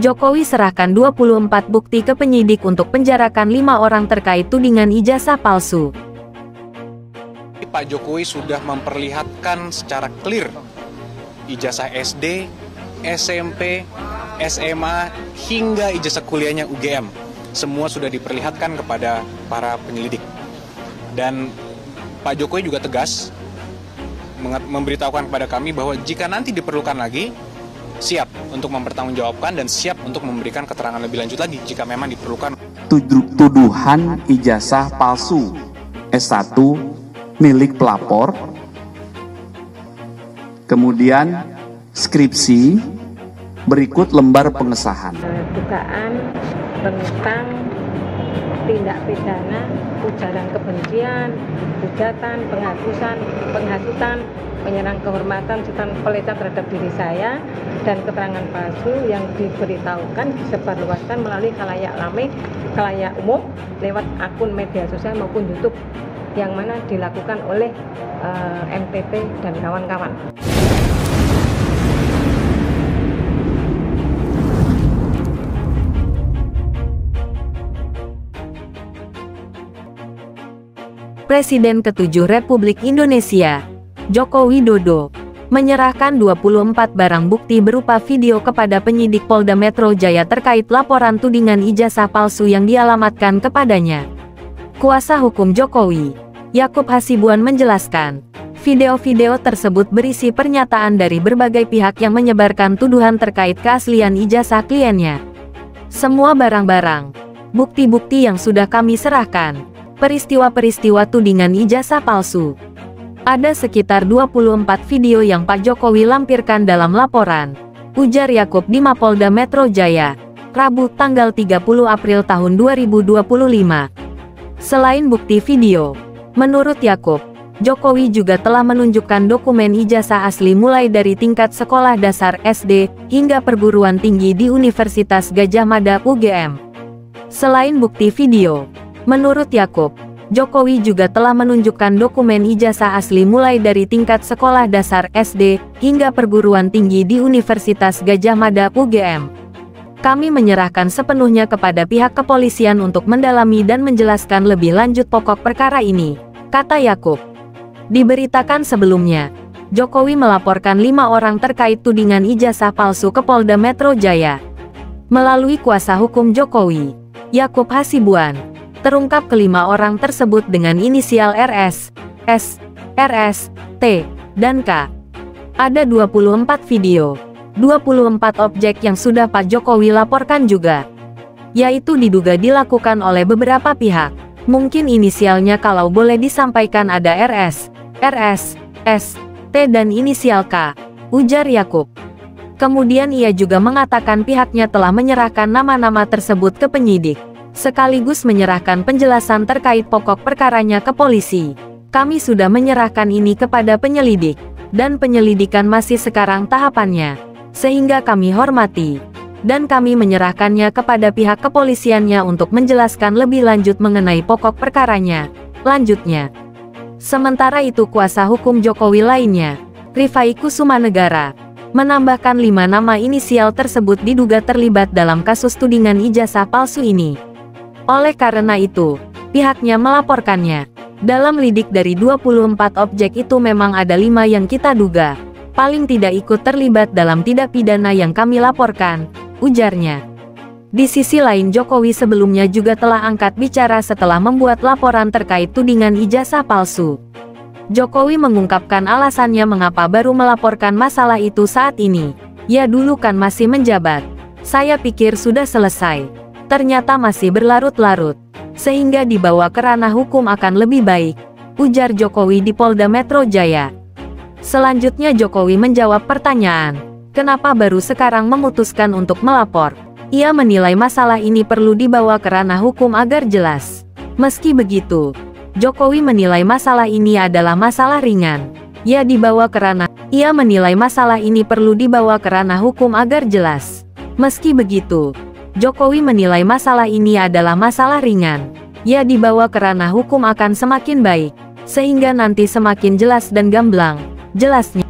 Jokowi serahkan 24 bukti ke penyidik untuk penjarakan 5 orang terkait tudingan ijazah palsu. Pak Jokowi sudah memperlihatkan secara clear ijazah SD, SMP, SMA, hingga ijazah kuliahnya UGM. Semua sudah diperlihatkan kepada para penyelidik. Dan Pak Jokowi juga tegas memberitahukan kepada kami bahwa jika nanti diperlukan lagi, siap untuk mempertanggungjawabkan dan siap untuk memberikan keterangan lebih lanjut lagi jika memang diperlukan. Tuduhan ijazah palsu S1 milik pelapor, kemudian skripsi, berikut lembar pengesahan. Dugaan tentang tindak pidana ujaran kebencian, hujatan, penghasutan, penyerang kehormatan serta pelecehan terhadap diri saya, dan keterangan palsu yang diberitahukan disebarluaskan melalui khalayak ramai, khalayak umum lewat akun media sosial maupun YouTube yang mana dilakukan oleh MTP dan kawan-kawan. Presiden ke-7 Republik Indonesia, Joko Widodo, menyerahkan 24 barang bukti berupa video kepada penyidik Polda Metro Jaya terkait laporan tudingan ijazah palsu yang dialamatkan kepadanya. Kuasa hukum Jokowi, Yakub Hasibuan menjelaskan, video-video tersebut berisi pernyataan dari berbagai pihak yang menyebarkan tuduhan terkait keaslian ijazah kliennya. Semua barang-barang, bukti-bukti yang sudah kami serahkan, peristiwa-peristiwa tudingan ijazah palsu. Ada sekitar 24 video yang Pak Jokowi lampirkan dalam laporan, ujar Yakub di Mapolda Metro Jaya, Rabu tanggal 30 April tahun 2025. Selain bukti video, menurut Yakub, Jokowi juga telah menunjukkan dokumen ijazah asli mulai dari tingkat sekolah dasar SD hingga perguruan tinggi di Universitas Gadjah Mada UGM. Selain bukti video, menurut Yakub, Jokowi juga telah menunjukkan dokumen ijazah asli mulai dari tingkat sekolah dasar SD hingga perguruan tinggi di Universitas Gadjah Mada UGM. Kami menyerahkan sepenuhnya kepada pihak kepolisian untuk mendalami dan menjelaskan lebih lanjut pokok perkara ini, kata Yakub. Diberitakan sebelumnya, Jokowi melaporkan 5 orang terkait tudingan ijazah palsu ke Polda Metro Jaya. Melalui kuasa hukum Jokowi, Yakub Hasibuan, terungkap kelima orang tersebut dengan inisial RS, S, RS, T, dan K. Ada 24 video, 24 objek yang sudah Pak Jokowi laporkan juga, yaitu diduga dilakukan oleh beberapa pihak. Mungkin inisialnya kalau boleh disampaikan ada RS, RS, S, T dan inisial K, ujar Yakub. Kemudian ia juga mengatakan pihaknya telah menyerahkan nama-nama tersebut ke penyidik, sekaligus menyerahkan penjelasan terkait pokok perkaranya ke polisi. Kami sudah menyerahkan ini kepada penyelidik, dan penyelidikan masih sekarang tahapannya, sehingga kami hormati, dan kami menyerahkannya kepada pihak kepolisiannya untuk menjelaskan lebih lanjut mengenai pokok perkaranya, lanjutnya. Sementara itu kuasa hukum Jokowi lainnya, Rifai Kusumanegara, menambahkan 5 nama inisial tersebut diduga terlibat dalam kasus tudingan ijazah palsu ini. Oleh karena itu, pihaknya melaporkannya. Dalam lidik dari 24 objek itu memang ada 5 yang kita duga paling tidak ikut terlibat dalam tindak pidana yang kami laporkan, ujarnya. Di sisi lain Jokowi sebelumnya juga telah angkat bicara setelah membuat laporan terkait tudingan ijazah palsu. Jokowi mengungkapkan alasannya mengapa baru melaporkan masalah itu saat ini. Ya dulu kan masih menjabat. Saya pikir sudah selesai. Ternyata masih berlarut-larut, sehingga dibawa ke ranah hukum akan lebih baik, ujar Jokowi di Polda Metro Jaya. Selanjutnya Jokowi menjawab pertanyaan, kenapa baru sekarang memutuskan untuk melapor. Ia menilai masalah ini perlu dibawa ke ranah hukum agar jelas. Meski begitu, Jokowi menilai masalah ini adalah masalah ringan. Ia menilai masalah ini perlu dibawa ke ranah hukum agar jelas. Meski begitu, Jokowi menilai masalah ini adalah masalah ringan. Ya dibawa ke ranah hukum akan semakin baik, sehingga nanti semakin jelas dan gamblang, jelasnya.